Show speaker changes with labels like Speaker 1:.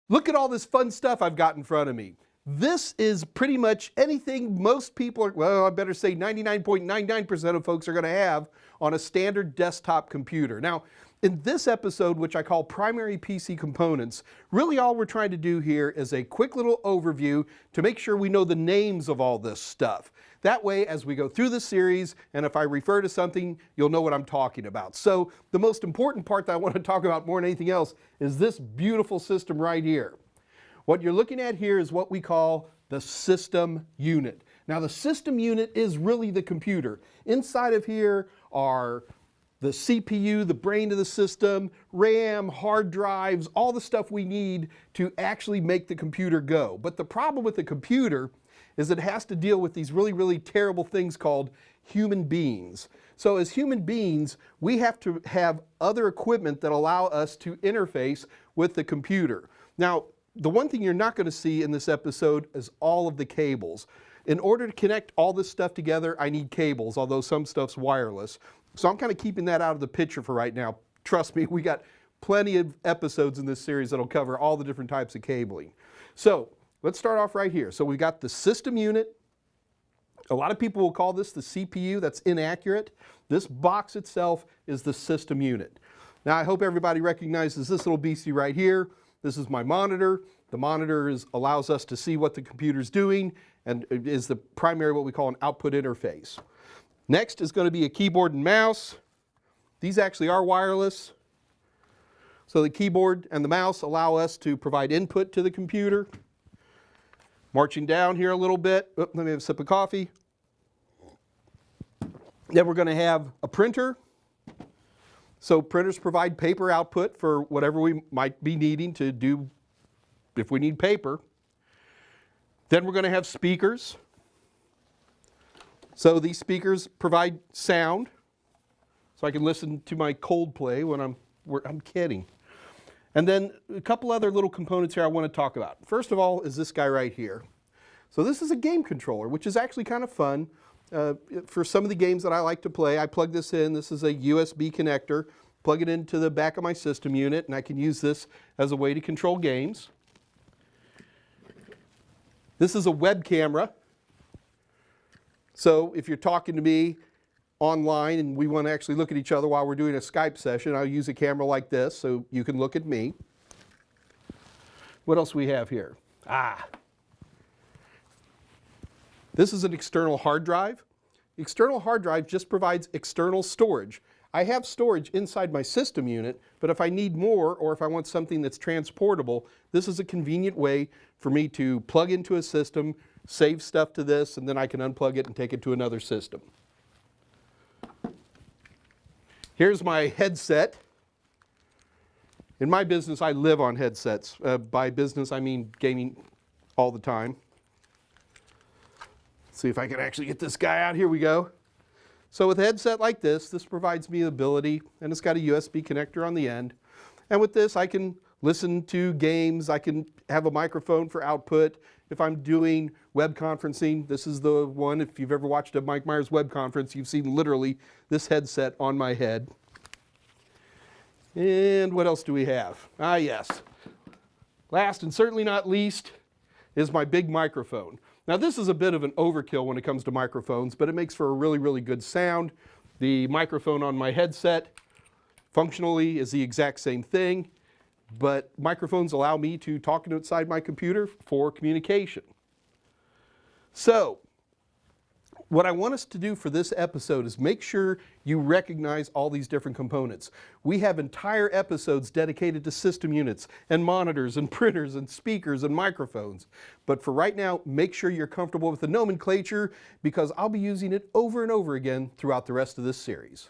Speaker 1: Look at all this fun stuff I've got in front of me. This is pretty much anything most people are, well, I better say 99.99% of folks are going to have on a standard desktop computer. Now, in this episode, which I call Primary PC Components, really all we're trying to do here is a quick little overview to make sure we know the names of all this stuff. That way, as we go through the series, and if I refer to something, you'll know what I'm talking about. So the most important part that I want to talk about more than anything else is this beautiful system right here. What you're looking at here is what we call the system unit. Now, the system unit is really the computer. Inside of here are the CPU, the brain of the system, RAM, hard drives, all the stuff we need to actually make the computer go. But the problem with the computer is it has to deal with these really, really terrible things called human beings. So as human beings, we have to have other equipment that allow us to interface with the computer. Now, the one thing you're not going to see in this episode is all of the cables. In order to connect all this stuff together, I need cables, although some stuff's wireless. So I'm kind of keeping that out of the picture for right now. Trust me, we got plenty of episodes in this series that'll cover all the different types of cabling. So let's start off right here. So we've got the system unit. A lot of people will call this the CPU. That's inaccurate. This box itself is the system unit. Now I hope everybody recognizes this little beastie right here. This is my monitor. The monitor allows us to see what the computer's doing and is the primary what we call an output interface. Next is going to be a keyboard and mouse. These actually are wireless. So the keyboard and the mouse allow us to provide input to the computer. Marching down here a little bit. Let me have a sip of coffee. Then we're going to have a printer. So printers provide paper output for whatever we might be needing to do if we need paper. Then we're going to have speakers. So these speakers provide sound. So I can listen to my Coldplay when I'm kidding. And then a couple other little components here I want to talk about. First of all is this guy right here. So this is a game controller, which is actually kind of fun. For some of the games that I like to play, I plug this in. This is a USB connector. Plug it into the back of my system unit, and I can use this as a way to control games. This is a web camera. So if you're talking to me online and we want to actually look at each other while we're doing a Skype session, I'll use a camera like this so you can look at me. What else we have here? This is an external hard drive. External hard drive just provides external storage. I have storage inside my system unit, but if I need more or if I want something that's transportable, this is a convenient way for me to plug into a system, save stuff to this, and then I can unplug it and take it to another system. Here's my headset. In my business, I live on headsets. By business, I mean gaming all the time. See if I can actually get this guy out. Here we go. So with a headset like this provides me the ability, and it's got a USB connector on the end. And with this, I can listen to games. I can have a microphone for output. If I'm doing web conferencing, this is the one. If you've ever watched a Mike Myers web conference, you've seen literally this headset on my head. And what else do we have? Yes. Last and certainly not least is my big microphone. Now this is a bit of an overkill when it comes to microphones, but it makes for a really, really good sound. The microphone on my headset functionally is the exact same thing, but microphones allow me to talk outside my computer for communication. So what I want us to do for this episode is make sure you recognize all these different components. We have entire episodes dedicated to system units and monitors and printers and speakers and microphones. But for right now, make sure you're comfortable with the nomenclature because I'll be using it over and over again throughout the rest of this series.